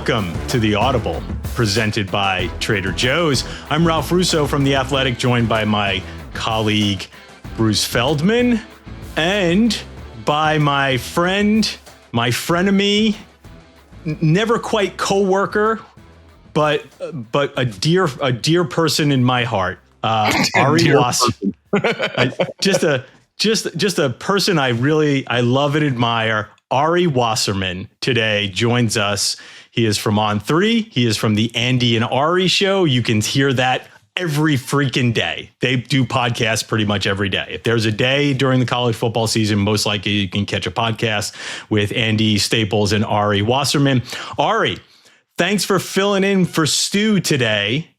Welcome to The Audible, presented by Trader Joe's. I'm Ralph Russo from The Athletic, joined by my colleague, Bruce Feldman, and by my friend, my frenemy, never quite co-worker, but a dear person in my heart, Ari Wasserman. just a person I love and admire. Ari Wasserman today joins us. He is from On3. He is from the Andy and Ari show. You can hear that every freaking day. They do podcasts pretty much every day. If there's a day during the college football season, most likely you can catch a podcast with Andy Staples and Ari Wasserman. Ari, thanks for filling in for Stu today.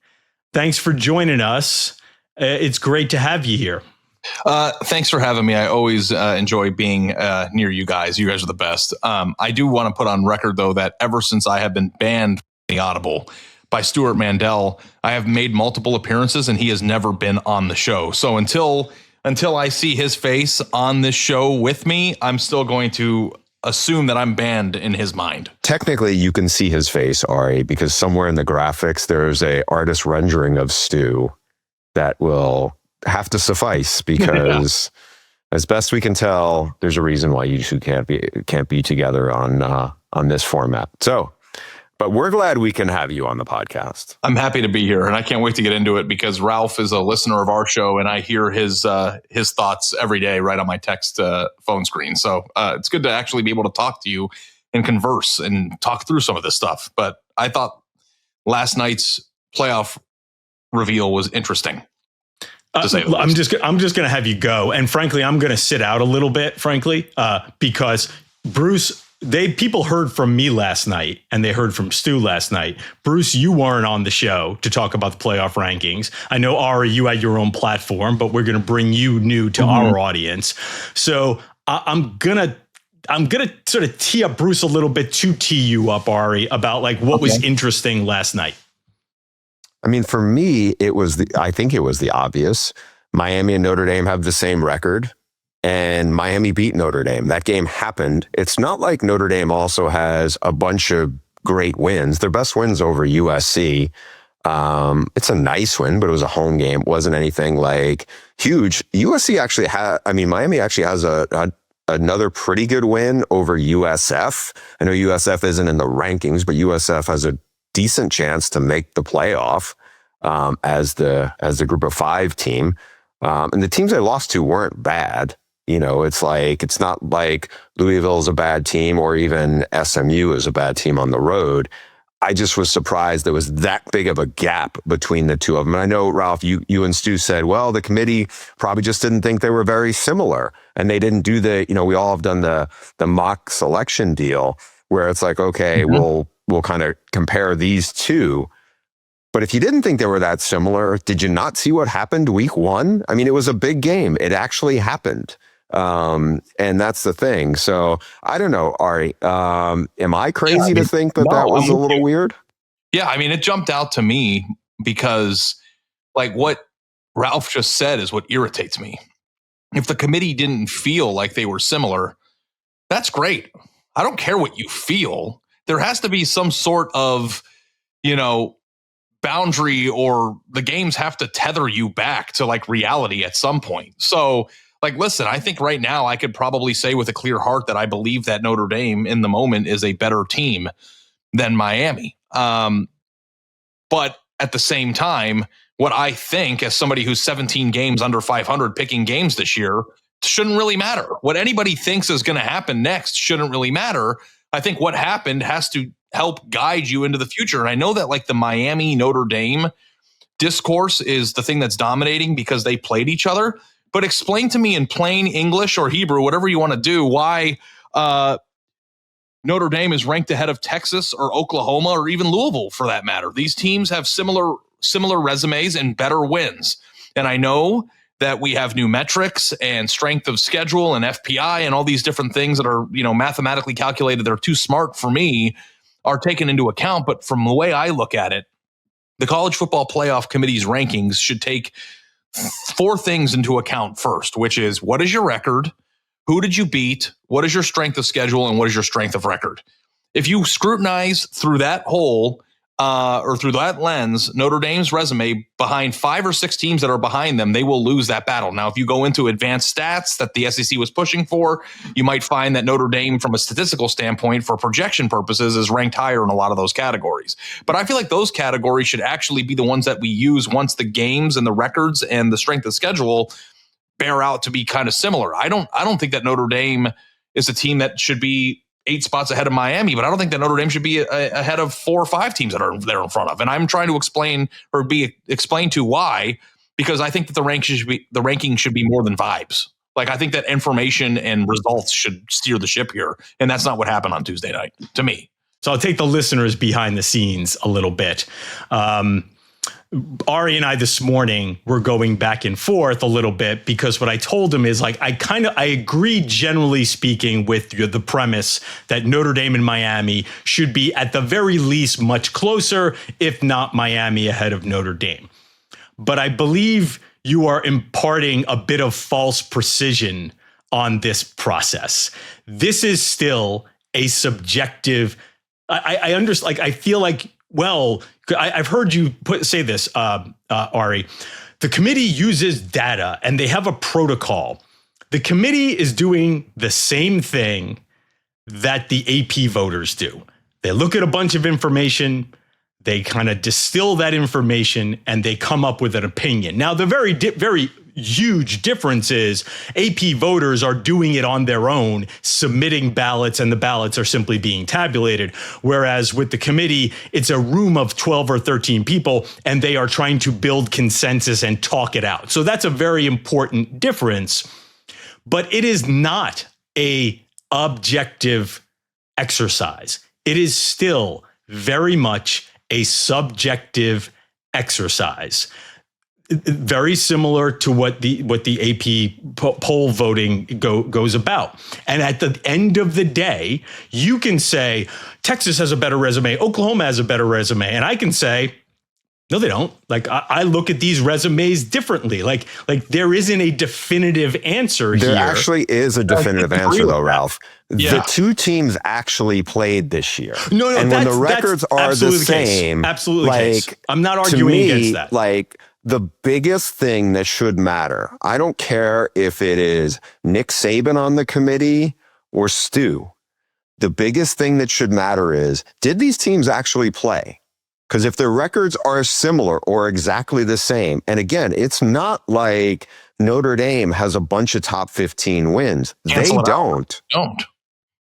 Thanks for joining us. It's great to have you here. Thanks for having me. I always enjoy being near you guys. You guys are the best. I do want to put on record, though, that ever since I have been banned from The Audible by Stuart Mandel, I have made multiple appearances and he has never been on the show. So until I see his face on this show with me, I'm still going to assume that I'm banned in his mind. Technically, you can see his face, Ari, because somewhere in the graphics, there's a artist rendering of Stu that will have to suffice because as best we can tell, there's a reason why you two can't be together on this format. So, but we're glad we can have you on the podcast. I'm happy to be here and I can't wait to get into it because Ralph is a listener of our show and I hear his thoughts every day right on my text phone screen. So it's good to actually be able to talk to you and converse and talk through some of this stuff. But I thought last night's playoff reveal was interesting. I'm just going to have you go. And frankly, I'm going to sit out a little bit, frankly, because Bruce, people heard from me last night and they heard from Stu last night. Bruce, you weren't on the show to talk about the playoff rankings. I know, Ari, you had your own platform, but we're going to bring you new to our audience. So I'm going to sort of tee up Bruce a little bit to tee you up, Ari, about like what was interesting last night. I mean, for me, I think it was the obvious. Miami and Notre Dame have the same record, and Miami beat Notre Dame. That game happened. It's not like Notre Dame also has a bunch of great wins. Their best wins over USC. It's a nice win, but it was a home game. It wasn't anything like huge. Miami actually has another pretty good win over USF. I know USF isn't in the rankings, but USF has a decent chance to make the playoff as the group of five team. And the teams they lost to weren't bad. You know, it's not like Louisville is a bad team or even SMU is a bad team on the road. I just was surprised there was that big of a gap between the two of them. And I know, Ralph, you and Stu said, well, the committee probably just didn't think they were very similar. And they didn't do we all have done the mock selection deal where it's like, okay, we'll kind of compare these two. But if you didn't think they were that similar, did you not see what happened week one? I mean, it was a big game. It actually happened. And that's the thing. So I don't know, Ari, am I crazy to think that was a little weird? Yeah. I mean, it jumped out to me because like what Ralph just said is what irritates me. If the committee didn't feel like they were similar, that's great. I don't care what you feel. There has to be some sort of, boundary, or the games have to tether you back to like reality at some point. So like, listen, I think right now I could probably say with a clear heart that I believe that Notre Dame in the moment is a better team than Miami. But at the same time, what I think as somebody who's 17 games under 500 picking games this year shouldn't really matter. What anybody thinks is going to happen next shouldn't really matter. I think what happened has to help guide you into the future. And I know that like the Miami Notre Dame discourse is the thing that's dominating because they played each other. But explain to me in plain English or Hebrew, whatever you want to do, why Notre Dame is ranked ahead of Texas or Oklahoma or even Louisville for that matter. These teams have similar resumes and better wins. And I know that we have new metrics and strength of schedule and FPI and all these different things that are, mathematically calculated. They're too smart for me, are taken into account. But from the way I look at it, the College Football Playoff Committee's rankings should take four things into account first, which is what is your record? Who did you beat? What is your strength of schedule? And what is your strength of record? if you scrutinize through that hole or through that lens, Notre Dame's resume behind 5 or 6 teams that are behind them, they will lose that battle. Now, if you go into advanced stats that the SEC was pushing for, you might find that Notre Dame, from a statistical standpoint, for projection purposes, is ranked higher in a lot of those categories. But I feel like those categories should actually be the ones that we use once the games and the records and the strength of schedule bear out to be kind of similar. I don't think that Notre Dame is a team that should be 8 spots ahead of Miami, but I don't think that Notre Dame should be ahead of 4 or 5 teams that are there in front of. And I'm trying to explain or be explained to why, because I think that the ranking should be more than vibes. Like, I think that information and results should steer the ship here. And that's not what happened on Tuesday night to me. So I'll take the listeners behind the scenes a little bit. Ari and I this morning were going back and forth a little bit, because what I told him is, like, I agree, generally speaking, with the premise that Notre Dame and Miami should be at the very least much closer, if not Miami ahead of Notre Dame. But I believe you are imparting a bit of false precision on this process. This is still a subjective. I understand. Like, I feel like, well, I've heard you say this, Ari. The committee uses data and they have a protocol. The committee is doing the same thing that the AP voters do. They look at a bunch of information, they kind of distill that information, and they come up with an opinion. Now, the very huge difference is AP voters are doing it on their own, submitting ballots, and the ballots are simply being tabulated. Whereas with the committee, it's a room of 12 or 13 people, and they are trying to build consensus and talk it out. So that's a very important difference. But it is not a objective exercise. It is still very much a subjective exercise. Very similar to what the AP poll voting goes about. And at the end of the day, you can say Texas has a better resume, Oklahoma has a better resume, and I can say, no, they don't. Like, I look at these resumes differently. Like there isn't a definitive answer here. There actually is a definitive answer, though, Ralph. Yeah. The 2 teams actually played this year. No, and when the records are the same, absolutely, like, I'm not arguing against that. Like, the biggest thing that should matter, I don't care if it is Nick Saban on the committee or Stu. The biggest thing that should matter is, did these teams actually play? Because if their records are similar or exactly the same, and again, it's not like Notre Dame has a bunch of top 15 wins. They don't.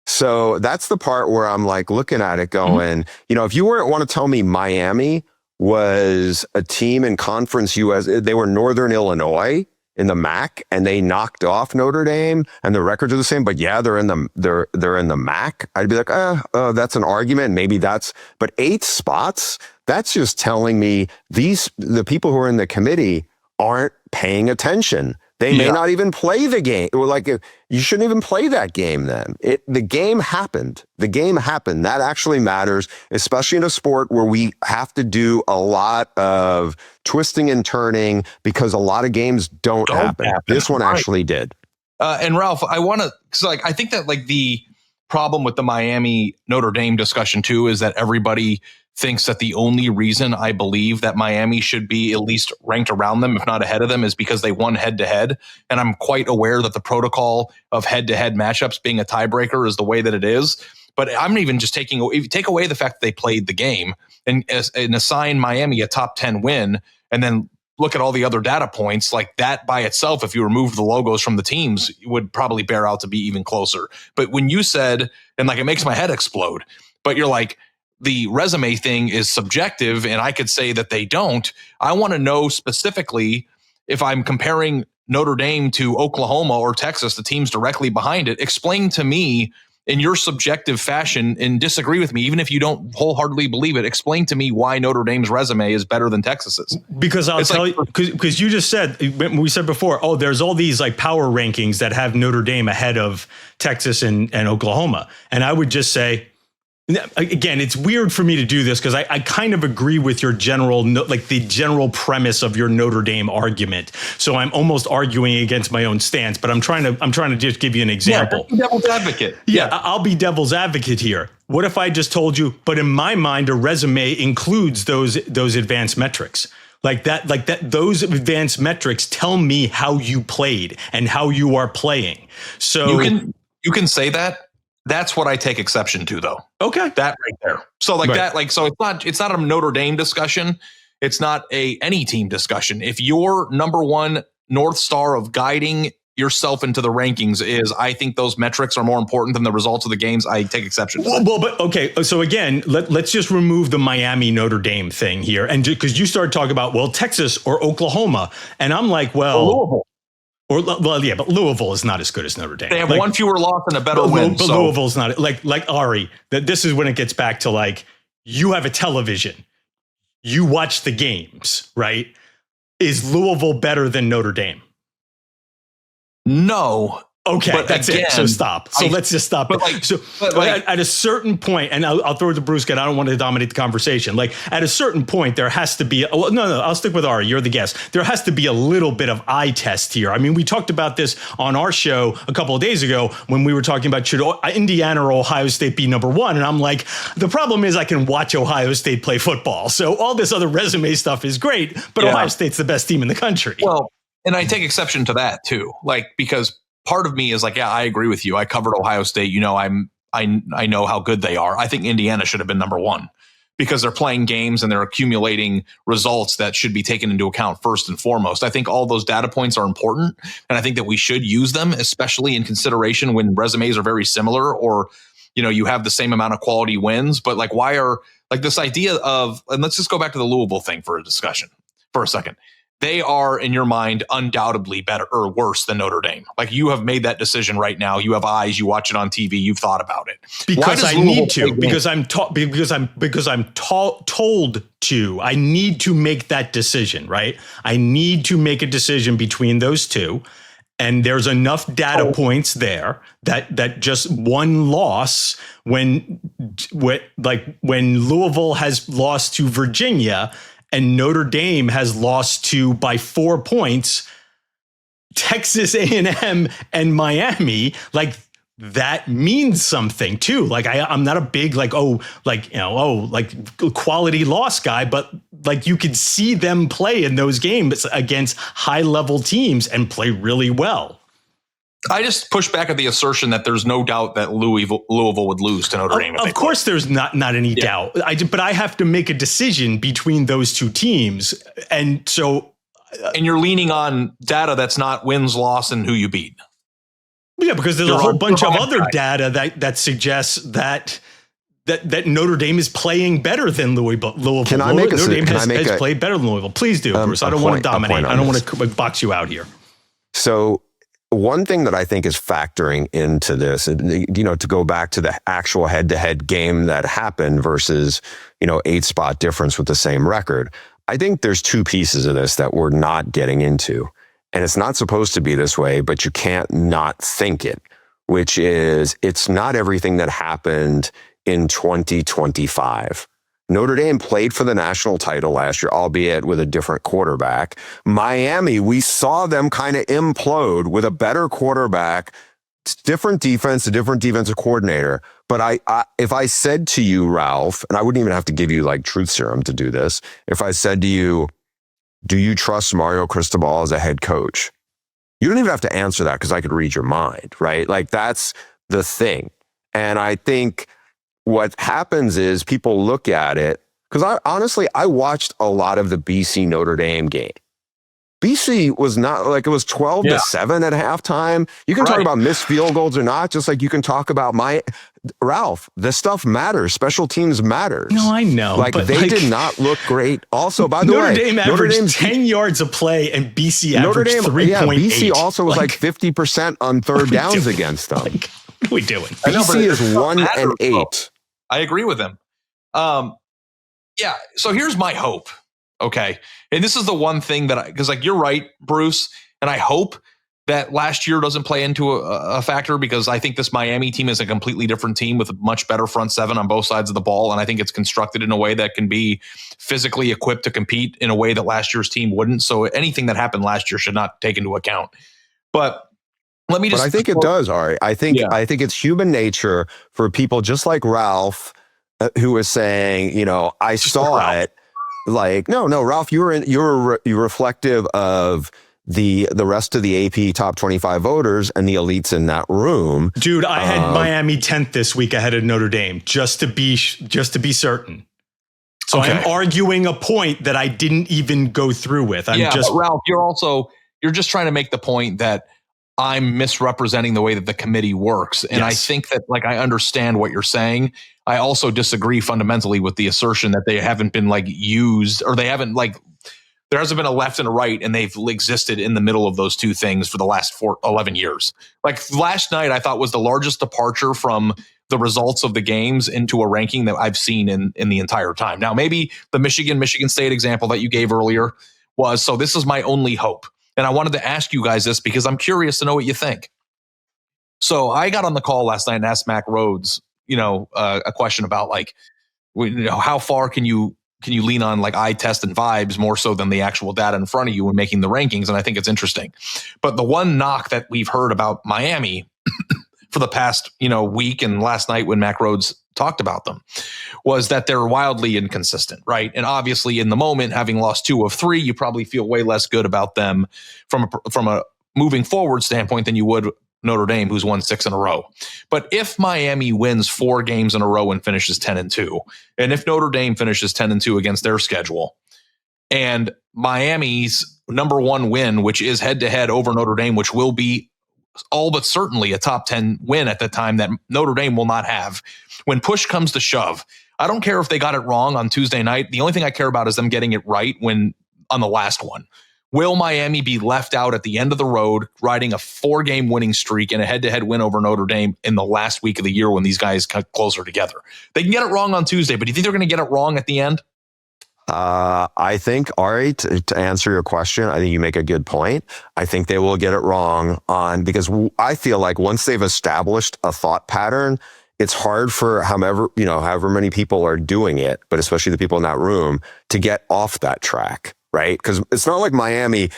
So that's the part where I'm like looking at it going, if you weren't want to tell me Miami was a team in Conference US, they were Northern Illinois in the MAC, and they knocked off Notre Dame, and the records are the same, but yeah, they're in the MAC. I'd be like, that's an argument. Maybe but 8 spots, that's just telling me the people who are in the committee aren't paying attention. They may not even play the game. Like, you shouldn't even play that game then. The game happened. The game happened. That actually matters, especially in a sport where we have to do a lot of twisting and turning, because a lot of games don't happen. This one actually did. And Ralph, I think that, like, the problem with the Miami Notre Dame discussion too is that everybody thinks that the only reason I believe that Miami should be at least ranked around them, if not ahead of them, is because they won head-to-head. And I'm quite aware that the protocol of head-to-head matchups being a tiebreaker is the way that it is. But I'm even just if you take away the fact that they played the game and assign Miami a top 10 win, and then look at all the other data points, like that by itself, if you remove the logos from the teams, would probably bear out to be even closer. But when you said, and like, it makes my head explode, but you're like, the resume thing is subjective, and I could say that they don't. I want to know specifically, if I'm comparing Notre Dame to Oklahoma or Texas, the teams directly behind it, explain to me in your subjective fashion, and disagree with me, even if you don't wholeheartedly believe it, explain to me why Notre Dame's resume is better than Texas's. Because I'll tell you, because you just said, we said before, there's all these like power rankings that have Notre Dame ahead of Texas and Oklahoma. And I would just say, Again, it's weird for me to do this because I kind of agree with your the general premise of your Notre Dame argument. So I'm almost arguing against my own stance, but I'm trying to just give you an example. Yeah, devil's advocate. Yeah, I'll be devil's advocate here. What if I just told you, but in my mind, a resume includes those advanced metrics. Those advanced metrics tell me how you played and how you are playing. So you can say that. That's what I take exception to, though. Okay. That right there. So so it's not a Notre Dame discussion. It's not any team discussion. If your number one North Star of guiding yourself into the rankings is, I think those metrics are more important than the results of the games, I take exception to that. Well, but okay. So again, let's just remove the Miami Notre Dame thing here. And because you started talking about, Texas or Oklahoma. And I'm like, Louisville. But Louisville is not as good as Notre Dame. They have one fewer loss and a better win. But Louisville's not like Ari. That this is when it gets back to you have a television, you watch the games, right? Is Louisville better than Notre Dame? No. Okay, but that's again, it. So stop. So let's just stop. At a certain point, and I'll throw it to Bruce, and I don't want to dominate the conversation. At a certain point, there has to be. I'll stick with Ari. You're the guest. There has to be a little bit of eye test here. I mean, we talked about this on our show a couple of days ago when we were talking about should Indiana or Ohio State be number one, and I'm like, the problem is I can watch Ohio State play football. So all this other resume stuff is great, but Ohio State's the best team in the country. Well, and I take exception to that too, because part of me is I agree with you. I covered Ohio State. I know how good they are. I think Indiana should have been number one because they're playing games and they're accumulating results that should be taken into account first and foremost. I think all those data points are important, and I think that we should use them, especially in consideration when resumes are very similar or, you have the same amount of quality wins. But why are this idea of, and let's just go back to the Louisville thing for a discussion for a second. They are, in your mind, undoubtedly better or worse than Notre Dame. You have made that decision right now. You have eyes. You watch it on TV. You've thought about it. Because I need to. Because I'm told to. I need to make that decision. Right. I need to make a decision between those two, and there's enough data points there that just one loss when Louisville has lost to Virginia. And Notre Dame has lost to, by 4 points, Texas A&M and Miami. That means something too. I'm not a big quality loss guy, but you could see them play in those games against high level teams and play really well. I just push back at the assertion that there's no doubt that Louisville would lose to Notre Dame. Of course, there's not any doubt. But I have to make a decision between those two teams, and so. And you're leaning on data that's not wins, loss, and who you beat. Yeah, because there's a whole bunch of other data that suggests that Notre Dame is playing better than Louisville. Can I make Notre Dame has played better than Louisville. Please do, Bruce. I don't want to dominate. I don't want to box you out here. So. One thing that I think is factoring into this, to go back to the actual head-to-head game that happened versus, 8-spot difference with the same record, I think there's two pieces of this that we're not getting into. And it's not supposed to be this way, but you can't not think it, which is it's not everything that happened in 2025. Notre Dame played for the national title last year, albeit with a different quarterback. Miami, we saw them kind of implode with a better quarterback, different defense, a different defensive coordinator. But if I said to you, Ralph, and I wouldn't even have to give you truth serum to do this. If I said to you, do you trust Mario Cristobal as a head coach? You don't even have to answer that because I could read your mind, right? That's the thing. And I think what happens is people look at it, because I watched a lot of the BC Notre Dame game. BC was not it was 12-7 at halftime. You can talk about missed field goals or not, just like you can talk about Ralph. This stuff matters. Special teams matters. No, I know. They did not look great. Also, by the way, Notre Dame averaged 10 yards a play, and BC averaged 3.8. Yeah, BC also was 50% on third downs against them. What are we doing? BC is 1-8. I agree with him. So here's my hope. Okay. And this is the one thing that because you're right, Bruce. And I hope that last year doesn't play into a factor, because I think this Miami team is a completely different team with a much better front seven on both sides of the ball. And I think it's constructed in a way that can be physically equipped to compete in a way that last year's team wouldn't. So anything that happened last year should not take into account. But let me just. But I think it does, Ari. I think it's human nature for people just like Ralph, who was saying, I saw it. Like, no, Ralph, you're reflective of the rest of the AP top 25 voters and the elites in that room. Dude, I had Miami 10th this week ahead of Notre Dame, just to be certain. So okay. I'm arguing a point that I didn't even go through with. But Ralph, you're just trying to make the point that I'm misrepresenting the way that the committee works. And yes. I think that, I understand what you're saying. I also disagree fundamentally with the assertion that they haven't been used, or they haven't there hasn't been a left and a right, and they've existed in the middle of those two things for the last 11 years. Last night, I thought was the largest departure from the results of the games into a ranking that I've seen in the entire time. Now, maybe the Michigan State example that you gave earlier was, so this is my only hope. And I wanted to ask you guys this because I'm curious to know what you think. So I got on the call last night and asked Mac Rhodes, a question about how far can you lean on eye test and vibes more so than the actual data in front of you when making the rankings. And I think it's interesting. But the one knock that we've heard about Miami for the past, week and last night when Mac Rhodes talked about them was that they're wildly inconsistent, right? And obviously in the moment, having lost 2 of 3, you probably feel way less good about them from a moving forward standpoint than you would Notre Dame, who's won 6 in a row. But if Miami wins 4 games in a row and finishes 10-2, and if Notre Dame finishes 10-2 against their schedule, and Miami's number 1 win, which is head-to-head over Notre Dame, which will be all but certainly a top 10 win at the time that Notre Dame will not have. When push comes to shove, I don't care if they got it wrong on Tuesday night. The only thing I care about is them getting it right on the last one. Will Miami be left out at the end of the road, riding a 4-game winning streak and a head-to-head win over Notre Dame in the last week of the year when these guys cut closer together? They can get it wrong on Tuesday, but do you think they're going to get it wrong at the end? I think, Ari, to answer your question, I think you make a good point. I think they will get it wrong because I feel like once they've established a thought pattern, it's hard for however many people are doing it, but especially the people in that room, to get off that track, right? Because it's not like Miami,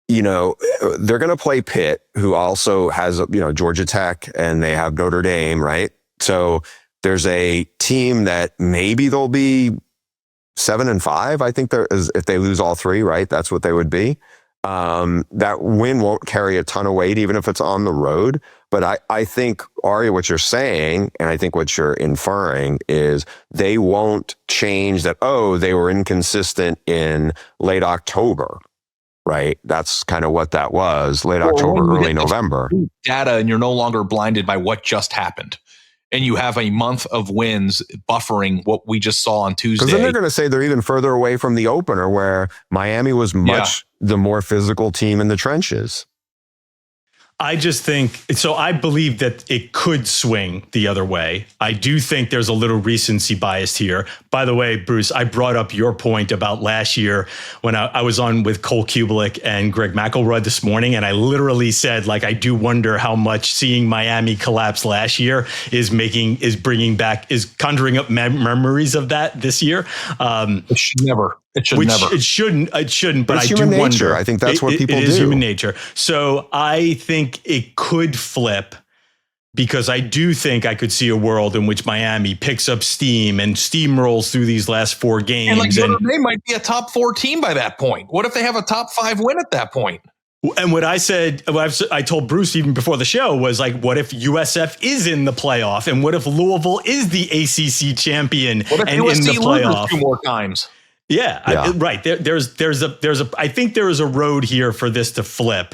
they're going to play Pitt, who also has, Georgia Tech, and they have Notre Dame, right? So there's a team that maybe they'll be 7-5. I think if they lose all 3, right? That's what they would be. That win won't carry a ton of weight, even if it's on the road. But I think, Ari, what you're saying, and I think what you're inferring is they won't change that, they were inconsistent in late October, right? That's kind of what that was, late October, early November. Data, and you're no longer blinded by what just happened. And you have a month of wins buffering what we just saw on Tuesday. Because then they're going to say they're even further away from the opener, where Miami was much the more physical team in the trenches. I just think, so I believe that it could swing the other way. I do think there's a little recency bias here. By the way, Bruce, I brought up your point about last year when I was on with Cole Kubelik and Greg McElroy this morning, and I literally said, I do wonder how much seeing Miami collapse last year is conjuring up memories of that this year. It should never. It shouldn't, but it's I do wonder. Nature. I think that's what people do. It is human nature. So I think it could flip, because I do think I could see a world in which Miami picks up steam and steamrolls through these last 4 games. And they might be a top 4 team by that point. What if they have a top 5 win at that point? And what I told Bruce even before the show was what if USF is in the playoff, and what if Louisville is the ACC champion and in the playoff 2 more times? Yeah. Right. I think there is a road here for this to flip,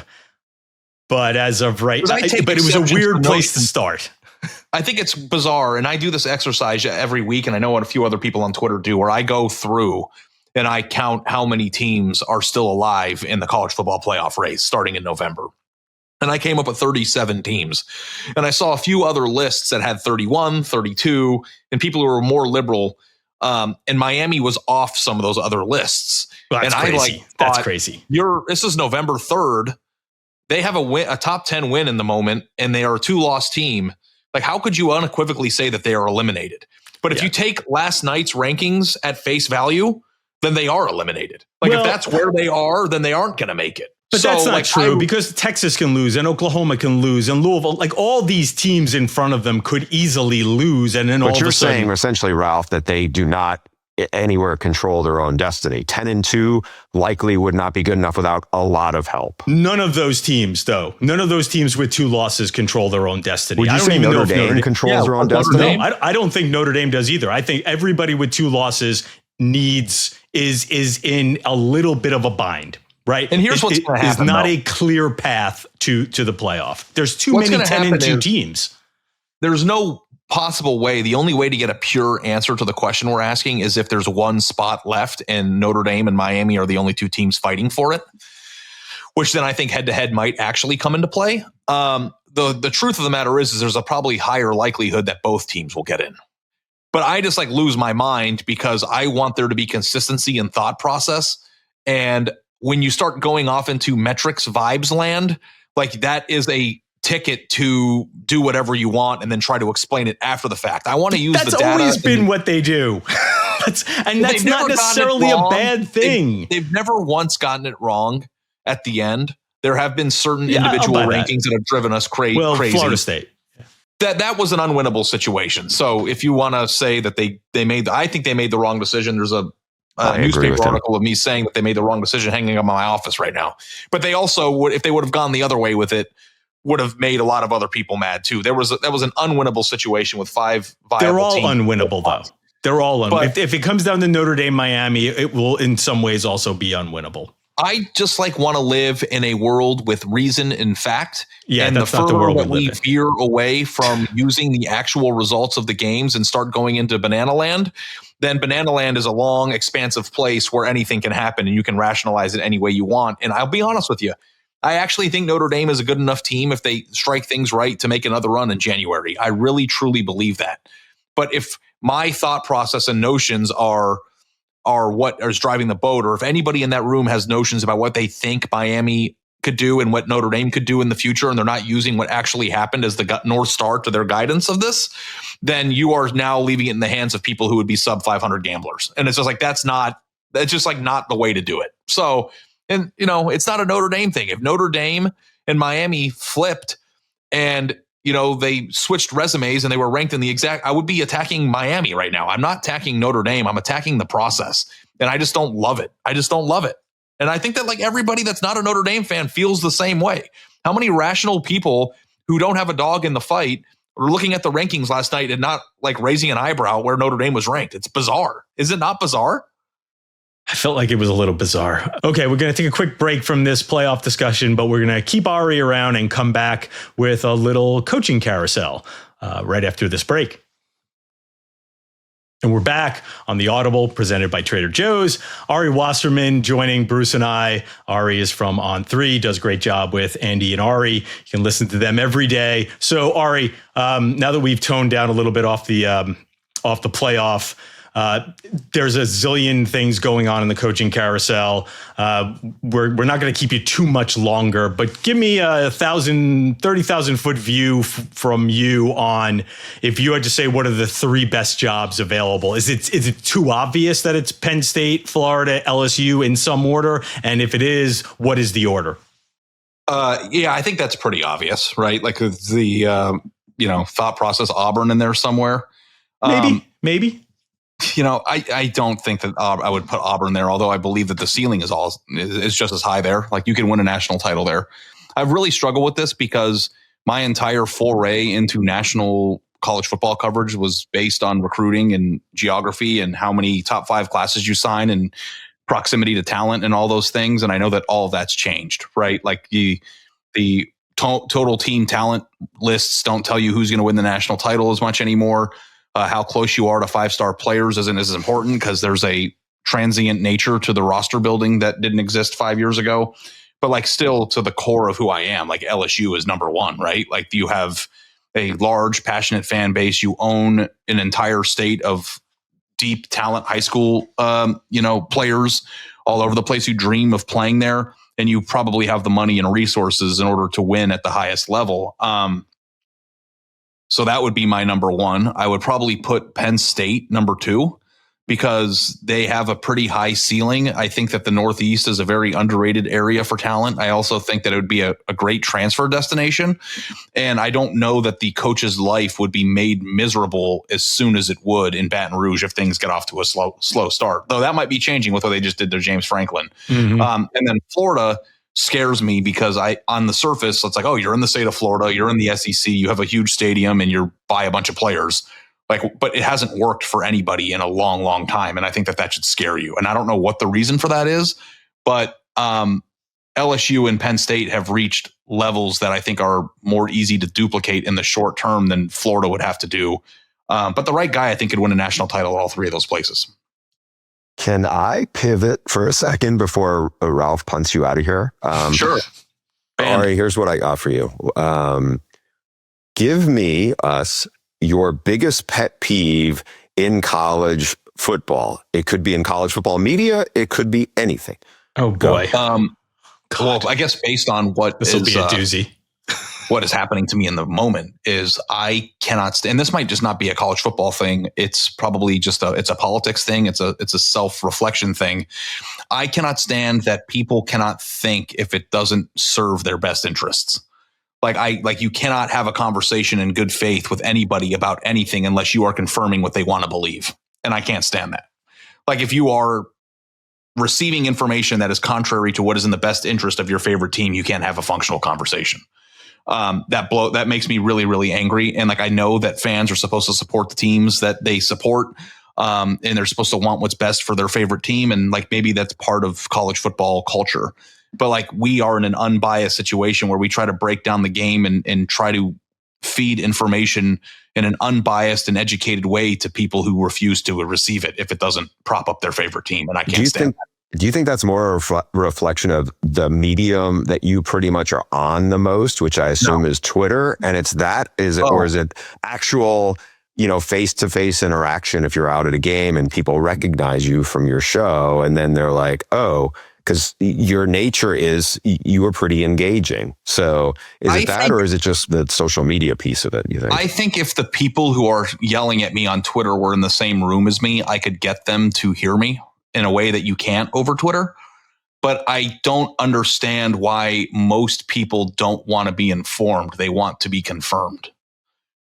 but as of right, but it was a weird place to start. I think it's bizarre, and I do this exercise every week, and I know what a few other people on Twitter do, where I go through and I count how many teams are still alive in the college football playoff race starting in November. And I came up with 37 teams, and I saw a few other lists that had 31, 32, and people who were more liberal. And Miami was off some of those other lists. Well, that's crazy. That's crazy. This is November 3rd. they have a top 10 win in the moment, and they are a 2-loss team. Like, how could you unequivocally say that they are eliminated? But if you take last night's rankings at face value, then they are eliminated. Like, if that's where they are, then they aren't going to make it. But that's not true, because Texas can lose and Oklahoma can lose and Louisville, like all these teams in front of them could easily lose. And then all of a sudden, saying essentially, Ralph, that they do not anywhere control their own destiny. 10-2 likely would not be good enough without a lot of help. None of those teams, though. None of those teams with 2 losses control their own destiny. Would you say Notre Dame controls their own destiny? No, I don't think Notre Dame does either. I think everybody with 2 losses is in a little bit of a bind. Right. And here's what's going to happen. It's not a clear path to the playoff. There's too many 10-2 teams. There's no possible way. The only way to get a pure answer to the question we're asking is if there's one spot left and Notre Dame and Miami are the only 2 teams fighting for it, which then I think head to head might actually come into play. The truth of the matter is there's a probably higher likelihood that both teams will get in. But I just lose my mind because I want there to be consistency in thought process. And when you start going off into metrics vibes land, that is a ticket to do whatever you want and then try to explain it after the fact. I want to use the data. That's always been what they do. That's not necessarily a bad thing. They've never once gotten it wrong at the end. There have been certain individual rankings that have driven us crazy. Florida State. That was an unwinnable situation. So if you want to say that I think they made the wrong decision. There's a newspaper article of me saying that they made the wrong decision hanging up in my office right now. But they also would, if they would have gone the other way with it, would have made a lot of other people mad too. That was an unwinnable situation with 5 viable teams. They're all unwinnable though. They're all unwinnable. If it comes down to Notre Dame, Miami, it will in some ways also be unwinnable. I just want to live in a world with reason and fact. Yeah, and that's not the world we live in. veer away from using the actual results of the games and start going into Banana Land, then Banana Land is a long, expansive place where anything can happen and you can rationalize it any way you want. And I'll be honest with you, I actually think Notre Dame is a good enough team if they strike things right to make another run in January. I really, truly believe that. But if my thought process and notions are what is driving the boat, or if anybody in that room has notions about what they think Miami could do and what Notre Dame could do in the future, and they're not using what actually happened as the North Star to their guidance of this, then you are now leaving it in the hands of people who would be sub 500 gamblers. And it's just that's not the way to do it. So, and it's not a Notre Dame thing. If Notre Dame and Miami flipped and they switched resumes and they were ranked in the exact, I would be attacking Miami right now. I'm not attacking Notre Dame. I'm attacking the process. And I just don't love it. And I think that everybody that's not a Notre Dame fan feels the same way. How many rational people who don't have a dog in the fight were looking at the rankings last night and not raising an eyebrow where Notre Dame was ranked? It's bizarre. Is it not bizarre? I felt like it was a little bizarre. Okay, we're going to take a quick break from this playoff discussion, but we're going to keep Ari around and come back with a little coaching carousel right after this break. And we're back on the Audible presented by Trader Joe's. Ari Wasserman joining Bruce and I. Ari is from On3, does a great job with Andy and Ari. You can listen to them every day. So Ari, now that we've toned down a little bit off the playoff, there's a zillion things going on in the coaching carousel. We're not going to keep you too much longer, but give me a 30,000 foot view from you on if you had to say what are the 3 best jobs available. Is it too obvious that it's Penn State, Florida, LSU in some order? And if it is, what is the order? Yeah, I think that's pretty obvious, right? The thought process, Auburn in there somewhere. Maybe. I don't think that I would put Auburn there, although I believe that the ceiling is just as high there. You can win a national title there. I've really struggled with this because my entire foray into national college football coverage was based on recruiting and geography and how many top 5 classes you sign and proximity to talent and all those things. And I know that all of that's changed, right? The total team talent lists don't tell you who's going to win the national title as much anymore. How close you are to 5-star players isn't as important because there's a transient nature to the roster building that didn't exist 5 years ago. But still to the core of who I am, LSU is number 1, right? You have a large, passionate fan base. You own an entire state of deep talent high school, players all over the place who dream of playing there. and you probably have the money and resources in order to win at the highest level. So that would be my number one. I would probably put Penn State number two because they have a pretty high ceiling. I think that the Northeast is a very underrated area for talent. I also think that it would be a great transfer destination. And I don't know that the coach's life would be made miserable as soon as it would in Baton Rouge if things get off to a slow start. Though that might be changing with what they just did to James Franklin. Mm-hmm. And then Florida scares me because on the surface, it's like, oh, you're in the state of Florida, you're in the SEC, you have a huge stadium and you're by a bunch of players. But it hasn't worked for anybody in a long, long time. And I think that should scare you. And I don't know what the reason for that is, but LSU and Penn State have reached levels that I think are more easy to duplicate in the short term than Florida would have to do. But the right guy, I think, could win a national title at all three of those places. Can I pivot for a second before Ralph punts you out of here? Sure. Ari, here's what I got for you. Give us your biggest pet peeve in college football. It could be in college football media. It could be anything. Oh boy. Well, I guess based on what this will be a doozy. What is happening to me in the moment is I cannot stand, and this might just not be a college football thing. It's probably just it's a politics thing. It's a self-reflection thing. I cannot stand that people cannot think if it doesn't serve their best interests. Like you cannot have a conversation in good faith with anybody about anything unless you are confirming what they want to believe. And I can't stand that. Like if you are receiving information that is contrary to what is in the best interest of your favorite team, you can't have a functional conversation. That makes me really, really angry. And I know that fans are supposed to support the teams that they support. And they're supposed to want what's best for their favorite team. And maybe that's part of college football culture. But we are in an unbiased situation where we try to break down the game and try to feed information in an unbiased and educated way to people who refuse to receive it if it doesn't prop up their favorite team. And I can't stand that. Do you think that's more a reflection of the medium that you pretty much are on the most, which I assume is Twitter? And or is it actual, face-to-face interaction if you're out at a game and people recognize you from your show and then they're like, oh, because your nature is you are pretty engaging. So or is it just the social media piece of it, you think? I think if the people who are yelling at me on Twitter were in the same room as me, I could get them to hear me in a way that you can't over Twitter. But I don't understand why most people don't want to be informed. They want to be confirmed.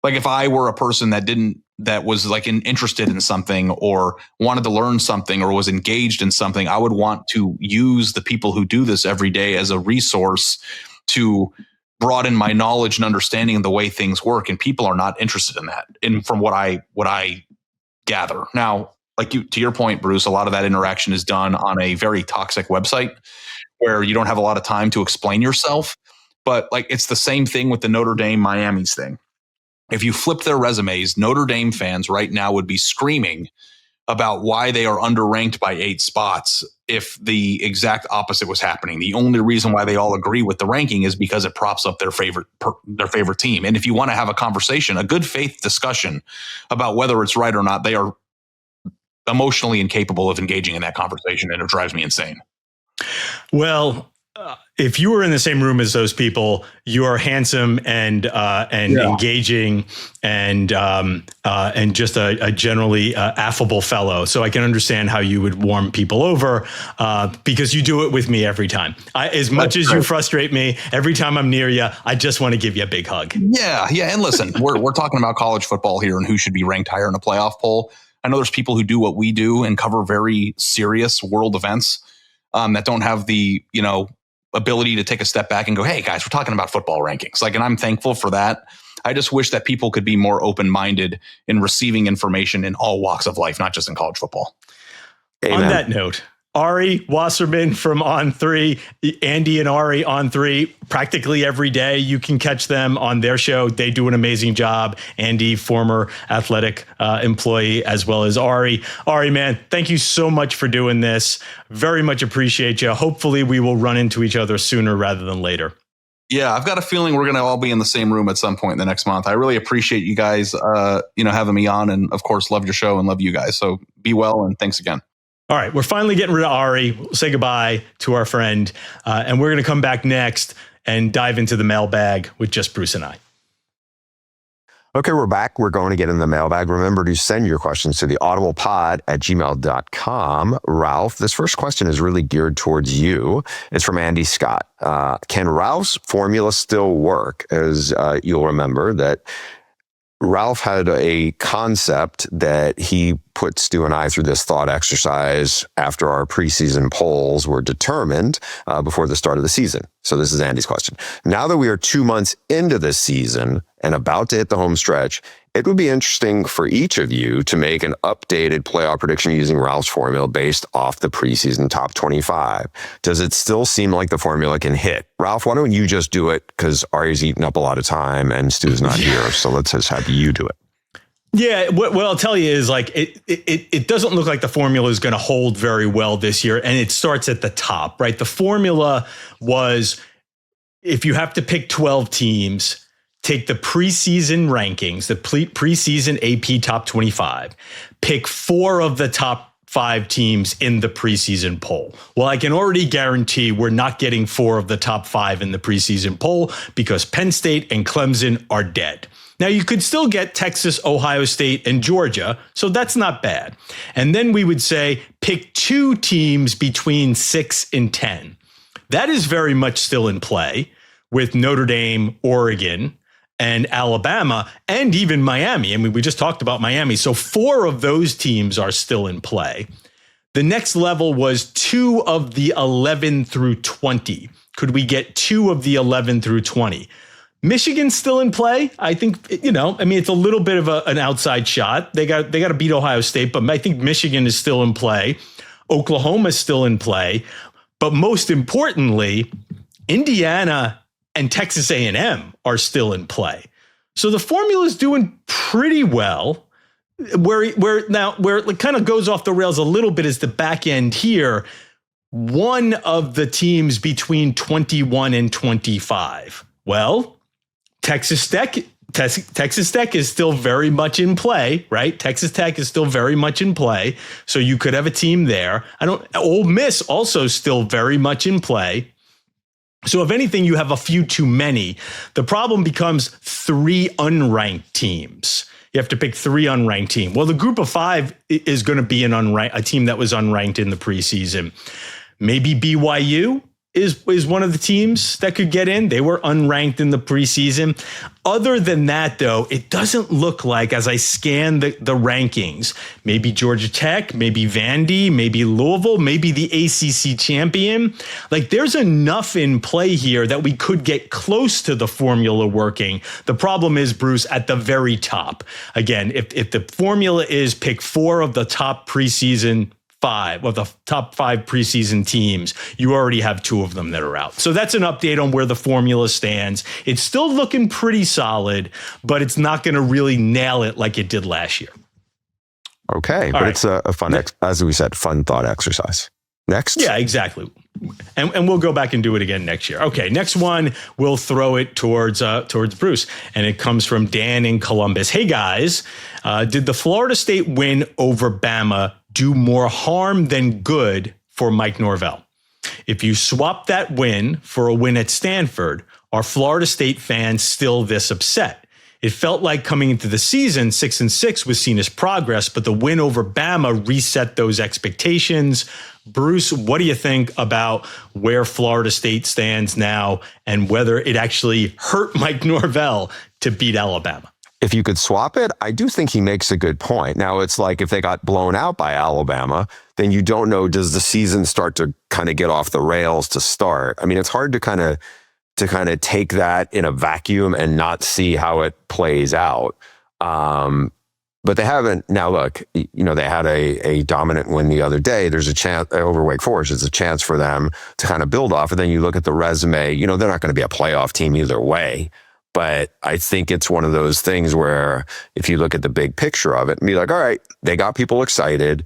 If I were a person that was interested in something or wanted to learn something or was engaged in something, I would want to use the people who do this every day as a resource to broaden my knowledge and understanding of the way things work. And people are not interested in that. And from what I gather now, to your point, Bruce, a lot of that interaction is done on a very toxic website where you don't have a lot of time to explain yourself. But it's the same thing with the Notre Dame Miami's thing. If you flip their resumes, Notre Dame fans right now would be screaming about why they are underranked by 8 spots if the exact opposite was happening. The only reason why they all agree with the ranking is because it props up their favorite team. And if you want to have a conversation, a good faith discussion about whether it's right or not, they are emotionally incapable of engaging in that conversation, and it drives me insane. Well, if you were in the same room as those people, you are handsome and engaging and just a generally affable fellow. So I can understand how you would warm people over because you do it with me every time. As much as you frustrate me, every time I'm near you, I just want to give you a big hug. Yeah. And listen, we're talking about college football here and who should be ranked higher in a playoff poll. I know there's people who do what we do and cover very serious world events that don't have the, ability to take a step back and go, hey guys, we're talking about football rankings. And I'm thankful for that. I just wish that people could be more open-minded in receiving information in all walks of life, not just in college football. Amen. On that note, Ari Wasserman from On3, Andy and Ari On3, practically every day. You can catch them on their show. They do an amazing job. Andy, former athletic employee, as well as Ari. Ari, man, thank you so much for doing this. Very much appreciate you. Hopefully we will run into each other sooner rather than later. Yeah, I've got a feeling we're going to all be in the same room at some point in the next month. I really appreciate you guys, having me on, and of course, love your show and love you guys. So be well, and thanks again. All right, we're finally getting rid of Ari. We'll say goodbye to our friend, and we're going to come back next and dive into the mailbag with just Bruce and I. Okay, we're back. We're going to get in the mailbag. Remember to send your questions to the audiblepod@gmail.com. Ralph, this first question is really geared towards you. It's from Andy Scott. Can Ralph's formula still work? As you'll remember that Ralph had a concept that he put Stu and I through this thought exercise after our preseason polls were determined before the start of the season. So this is Andy's question. Now that we are 2 months into the season and about to hit the home stretch, it would be interesting for each of you to make an updated playoff prediction using Ralph's formula based off the preseason top 25. Does it still seem like the formula can hit? Ralph, why don't you just do it? Because Ari's eating up a lot of time and Stu's not here. So let's just have you do it. Yeah, what I'll tell you is like it doesn't look like the formula is going to hold very well this year, and it starts at the top, right? The formula was if you have to pick 12 teams, take the preseason rankings, the preseason AP top 25, pick 4 of the top 5 teams in the preseason poll. Well, I can already guarantee we're not getting 4 of the top 5 in the preseason poll because Penn State and Clemson are dead. Now, you could still get Texas, Ohio State, and Georgia, so that's not bad. And then we would say pick 2 teams between 6 and 10. That is very much still in play with Notre Dame, Oregon, and Alabama, and even Miami. I mean, we just talked about Miami. So 4 of those teams are still in play. The next level was 2 of the 11 through 20. Could we get 2 of the 11 through 20? Michigan's still in play. I think, it's a little bit of an outside shot. They got to beat Ohio State, but I think Michigan is still in play. Oklahoma is still in play. But most importantly, Indiana and Texas A&M are still in play. So the formula is doing pretty well. Where it kind of goes off the rails a little bit is the back end here. One of the teams between 21 and 25. Well, Texas Tech is still very much in play, right? Texas Tech is still very much in play. So you could have a team there. Ole Miss also still very much in play. So if anything, you have a few too many. The problem becomes 3 unranked teams. You have to pick 3 unranked teams. Well, the group of 5 is going to be a team that was unranked in the preseason. Maybe BYU is one of the teams that could get in. They were unranked in the preseason. Other than that, though, it doesn't look like, as I scan the rankings, maybe Georgia Tech, maybe Vandy, maybe Louisville, maybe the ACC champion. Like, there's enough in play here that we could get close to the formula working. The problem is, Bruce, at the very top. Again, if the formula is pick 4 of the top preseason 5 of the top 5 preseason teams, you already have 2 of them that are out. So that's an update on where the formula stands. It's still looking pretty solid, but it's not going to really nail it like it did last year. Okay, but it's a fun, as we said, fun thought exercise. Next? Yeah, exactly. And we'll go back and do it again next year. Okay, next one, we'll throw it towards Bruce. And it comes from Dan in Columbus. Hey, guys, did the Florida State win over Bama do more harm than good for Mike Norvell? If you swap that win for a win at Stanford, are Florida State fans still this upset? It felt like coming into the season, 6-6 was seen as progress, but the win over Bama reset those expectations. Bruce, what do you think about where Florida State stands now and whether it actually hurt Mike Norvell to beat Alabama? If you could swap it, I do think he makes a good point. Now, it's like if they got blown out by Alabama, then you don't know, does the season start to kind of get off the rails to start? I mean, it's hard to kind of take that in a vacuum and not see how it plays out. But they haven't. Now, look, they had a dominant win the other day. There's a chance over Wake Forest. It's a chance for them to kind of build off. And then you look at the resume, they're not going to be a playoff team either way. But I think it's one of those things where if you look at the big picture of it and be like, all right, they got people excited.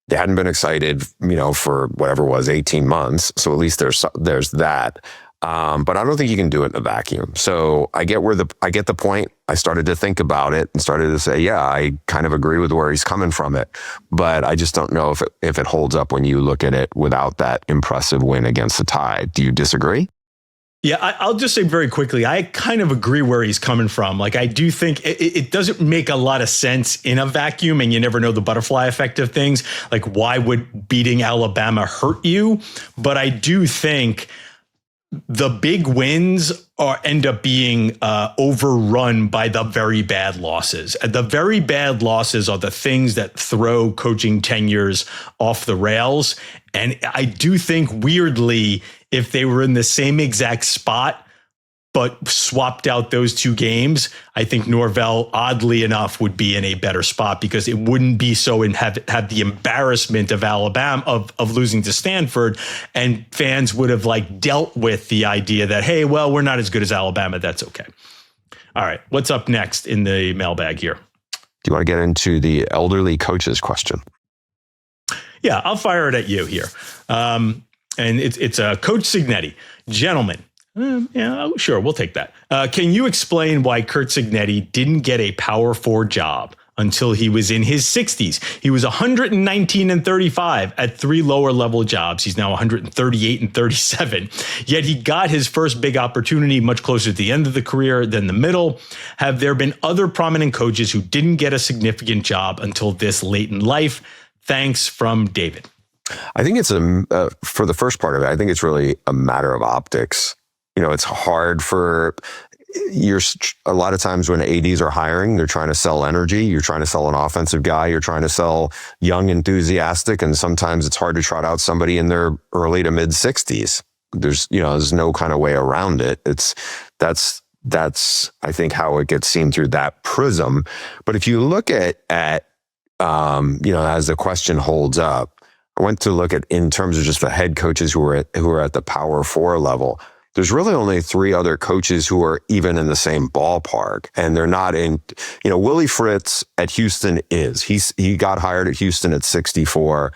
They hadn't been excited, for whatever it was, 18 months. So at least there's that. But I don't think you can do it in a vacuum. So I get the point. I started to think about it and started to say, yeah, I kind of agree with where he's coming from it. But I just don't know if it holds up when you look at it without that impressive win against the Tide. Do you disagree? Yeah, I'll just say very quickly, I kind of agree where he's coming from. Like, I do think it doesn't make a lot of sense in a vacuum, and you never know the butterfly effect of things. Like, why would beating Alabama hurt you? But I do think the big wins end up being overrun by the very bad losses. And the very bad losses are the things that throw coaching tenures off the rails. And I do think, weirdly, if they were in the same exact spot, but swapped out those two games, I think Norvell, oddly enough, would be in a better spot because it wouldn't be so and have the embarrassment of Alabama of losing to Stanford, and fans would have like dealt with the idea that, hey, well, we're not as good as Alabama. That's okay. All right, what's up next in the mailbag here? Do you want to get into the elderly coaches question? Yeah, I'll fire it at you here. And it's Coach Cignetti. Gentlemen, yeah, sure, we'll take that. Can you explain why Kurt Cignetti didn't get a Power 4 job until he was in his 60s? He was 119 and 35 at 3 lower level jobs. He's now 138 and 37. Yet he got his first big opportunity much closer to the end of the career than the middle. Have there been other prominent coaches who didn't get a significant job until this late in life? Thanks, from David. I think it's for the first part of it, I think it's really a matter of optics. You know, it's hard for a lot of times when ADs are hiring, they're trying to sell energy. You're trying to sell an offensive guy. You're trying to sell young, enthusiastic. And sometimes it's hard to trot out somebody in their early to mid 60s. There's no kind of way around it. That's I think how it gets seen through that prism. But if you look at as the question holds up, I went to look at in terms of just the head coaches who are at the Power 4 level. There's really only 3 other coaches who are even in the same ballpark, and they're not in. Willie Fritz at Houston he got hired at Houston at 64,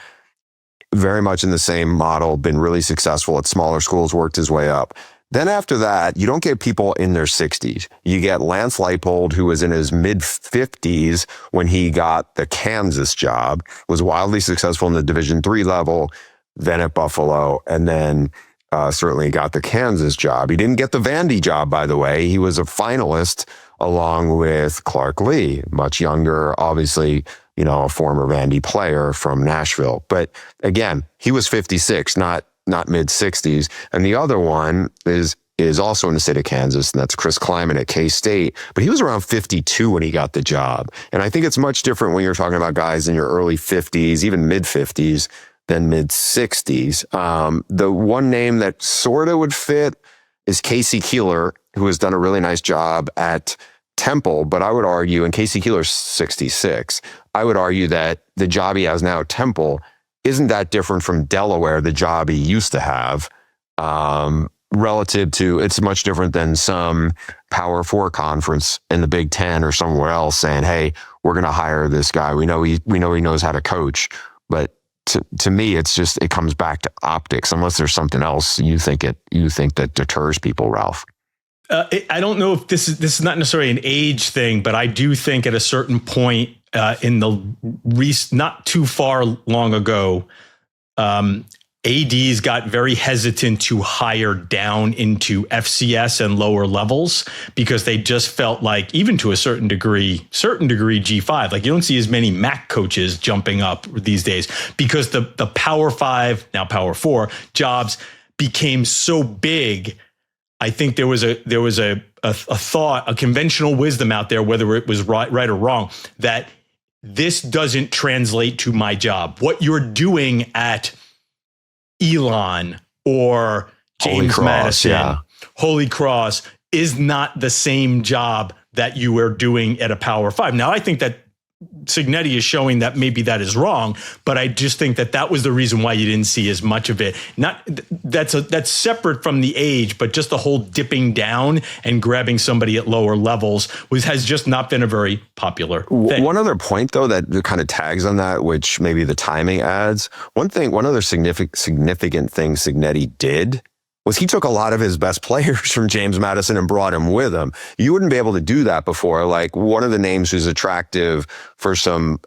very much in the same model, been really successful at smaller schools, worked his way up. Then after that, you don't get people in their 60s. You get Lance Leipold, who was in his mid 50s when he got the Kansas job, was wildly successful in the Division III level, then at Buffalo, and then certainly got the Kansas job. He didn't get the Vandy job, by the way. He was a finalist along with Clark Lee, much younger, obviously, a former Vandy player from Nashville. But again, he was 56, not mid 60s. And the other one is also in the state of Kansas, and that's Chris Kleiman at K-State. But he was around 52 when he got the job. And I think it's much different when you're talking about guys in your early 50s, even mid 50s, than mid 60s. The one name that sort of would fit is Casey Keeler, who has done a really nice job at Temple. But I would argue, and Casey Keeler's 66, I would argue that the job he has now at Temple isn't that different from Delaware, the job he used to have, relative to, it's much different than some Power 4 conference in the Big Ten or somewhere else saying, hey, we're going to hire this guy. We know he knows how to coach. But to me, it's just, it comes back to optics, unless there's something else you think that deters people, Ralph. I don't know if this is not necessarily an age thing, but I do think at a certain point in the not too far long ago, ADs got very hesitant to hire down into FCS and lower levels because they just felt like, even to a certain degree G5, like you don't see as many MAC coaches jumping up these days because the Power 5, now Power 4 jobs became so big. I think there was a thought, a conventional wisdom out there, whether it was right or wrong, that this doesn't translate to my job. What you're doing at Elon or James Madison, Holy Cross, is not the same job that you are doing at a Power 5. Now, I think that Cignetti is showing that maybe that is wrong, but I just think that was the reason why you didn't see as much of it. That's separate from the age, but just the whole dipping down and grabbing somebody at lower levels has just not been a very popular thing. One other point, though, that kind of tags on that, which maybe the timing adds. One other significant thing Cignetti did was he took a lot of his best players from James Madison and brought him with him. You wouldn't be able to do that before. Like, one of the names who's attractive for some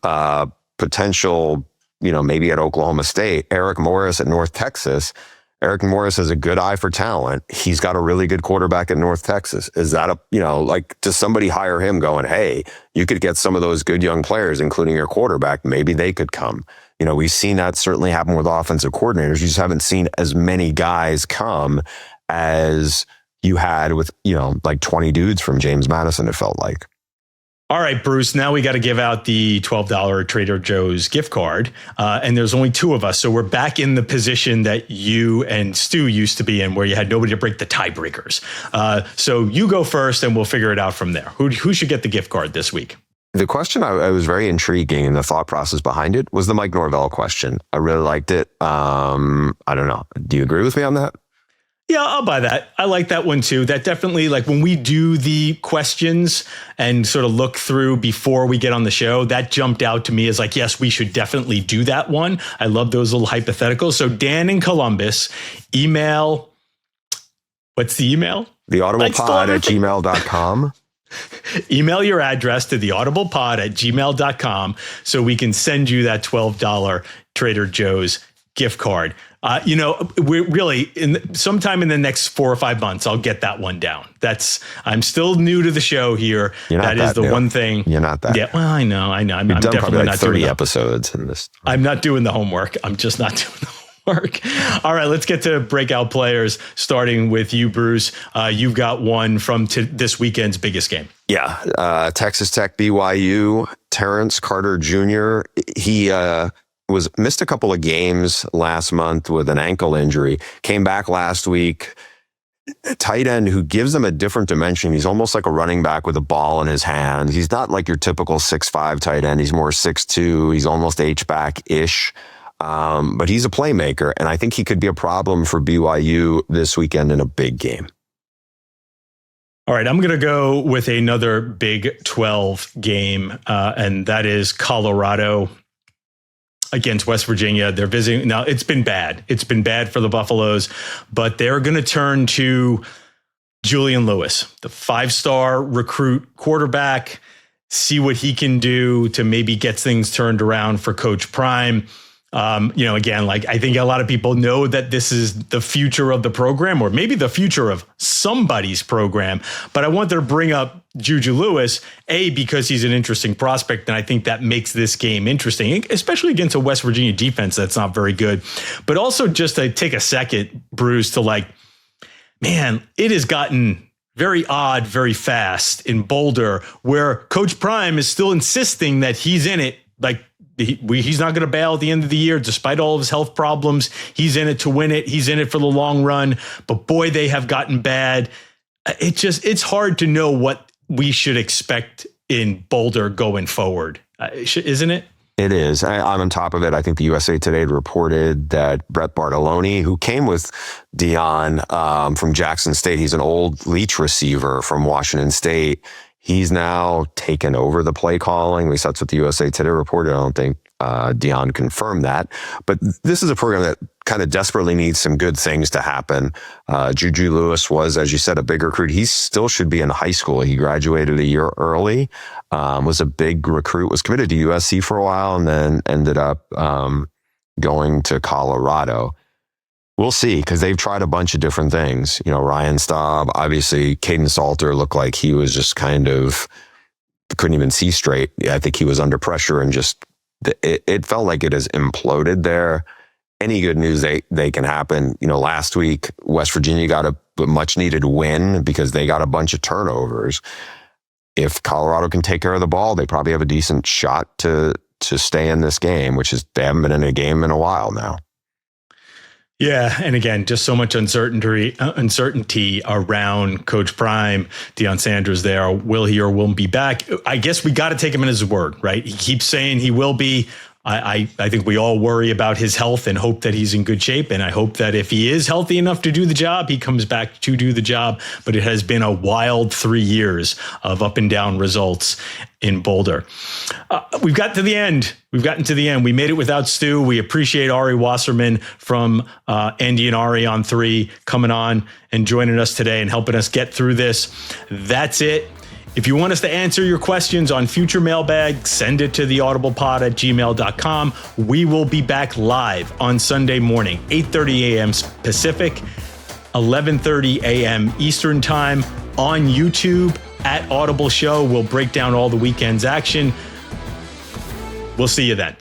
potential, maybe at Oklahoma State, Eric Morris at North Texas. Eric Morris has a good eye for talent. He's got a really good quarterback at North Texas. Is that does somebody hire him going, hey, you could get some of those good young players, including your quarterback, maybe they could come. We've seen that certainly happen with offensive coordinators. You just haven't seen as many guys come as you had with, 20 dudes from James Madison, it felt like. All right, Bruce, now we got to give out the $12 Trader Joe's gift card. And there's only two of us. So we're back in the position that you and Stu used to be in, where you had nobody to break the tiebreakers. So you go first and we'll figure it out from there. Who should get the gift card this week? The question I was very intriguing, and the thought process behind it was the Mike Norvell question. I really liked it. I don't know. Do you agree with me on that? Yeah, I'll buy that. I like that one too. That definitely, like, when we do the questions and sort of look through before we get on the show, that jumped out to me as like, yes, we should definitely do that one. I love those little hypotheticals. So Dan in Columbus, email. What's the email? theaudiblepod@gmail.com. Email your address to theaudiblepod@gmail.com so we can send you that $12 Trader Joe's gift card. We're really sometime in the next 4 or 5 months, I'll get that one down. I'm still new to the show here. That is the one thing. You're not that. Yeah. Well, I know. You've I'm done definitely probably like not 30 episodes in this. I'm not doing the homework. I'm just not doing the homework. All right, let's get to breakout players, starting with you, Bruce. You've got one from this weekend's biggest game. Yeah. Texas Tech, BYU, Terrence Carter Jr. He, missed a couple of games last month with an ankle injury, came back last week. A tight end who gives them a different dimension. He's almost like a running back with a ball in his hand. He's not like your typical 6'5" tight end. He's more 6'2". He's almost H-back-ish. But he's a playmaker, and I think he could be a problem for BYU this weekend in a big game. All right, I'm going to go with another Big 12 game, and that is Colorado against West Virginia. They're visiting. Now, it's been bad. It's been bad for the Buffaloes, but they're going to turn to Julian Lewis, the 5-star recruit quarterback, see what he can do to maybe get things turned around for Coach Prime. Again, like, I think a lot of people know that this is the future of the program, or maybe the future of somebody's program. But I wanted to bring up Juju Lewis, because he's an interesting prospect, and I think that makes this game interesting, especially against a West Virginia defense that's not very good. But also just to take a second, Bruce, to it has gotten very odd very fast in Boulder, where Coach Prime is still insisting that he's in it. He's not going to bail at the end of the year, despite all of his health problems. He's in it to win it. He's in it for the long run. But boy, they have gotten bad. It's hard to know what we should expect in Boulder going forward, isn't it? It is. I'm on top of it. I think the USA Today reported that Brett Bartoloni, who came with Dion from Jackson State, he's an old Leach receiver from Washington State. He's now taken over the play calling. At least that's what the USA Today reported. I don't think Dion confirmed that. But this is a program that kind of desperately needs some good things to happen. Juju Lewis was, as you said, a big recruit. He still should be in high school. He graduated a year early, was a big recruit, was committed to USC for a while, and then ended up going to Colorado. We'll see, because they've tried a bunch of different things. Ryan Staub, obviously, Caden Salter looked like he was just kind of couldn't even see straight. I think he was under pressure, and just it felt like it has imploded there. Any good news they can happen. Last week, West Virginia got a much needed win because they got a bunch of turnovers. If Colorado can take care of the ball, they probably have a decent shot to stay in this game, which is they haven't been in a game in a while now. Yeah, and again, just so much uncertainty around Coach Prime. Deion Sanders there. Will he or won't be back? I guess we got to take him in his word, right? He keeps saying he will be. I think we all worry about his health and hope that he's in good shape. And I hope that if he is healthy enough to do the job, he comes back to do the job. But it has been a wild 3 years of up and down results in Boulder. We've got to the end. We've gotten to the end. We made it without Stu. We appreciate Ari Wasserman from Andy and Ari on 3 coming on and joining us today and helping us get through this. That's it. If you want us to answer your questions on future Mailbag, send it to theaudiblepod@gmail.com. We will be back live on Sunday morning, 8:30 a.m. Pacific, 11:30 a.m. Eastern Time on YouTube at Audible Show. We'll break down all the weekend's action. We'll see you then.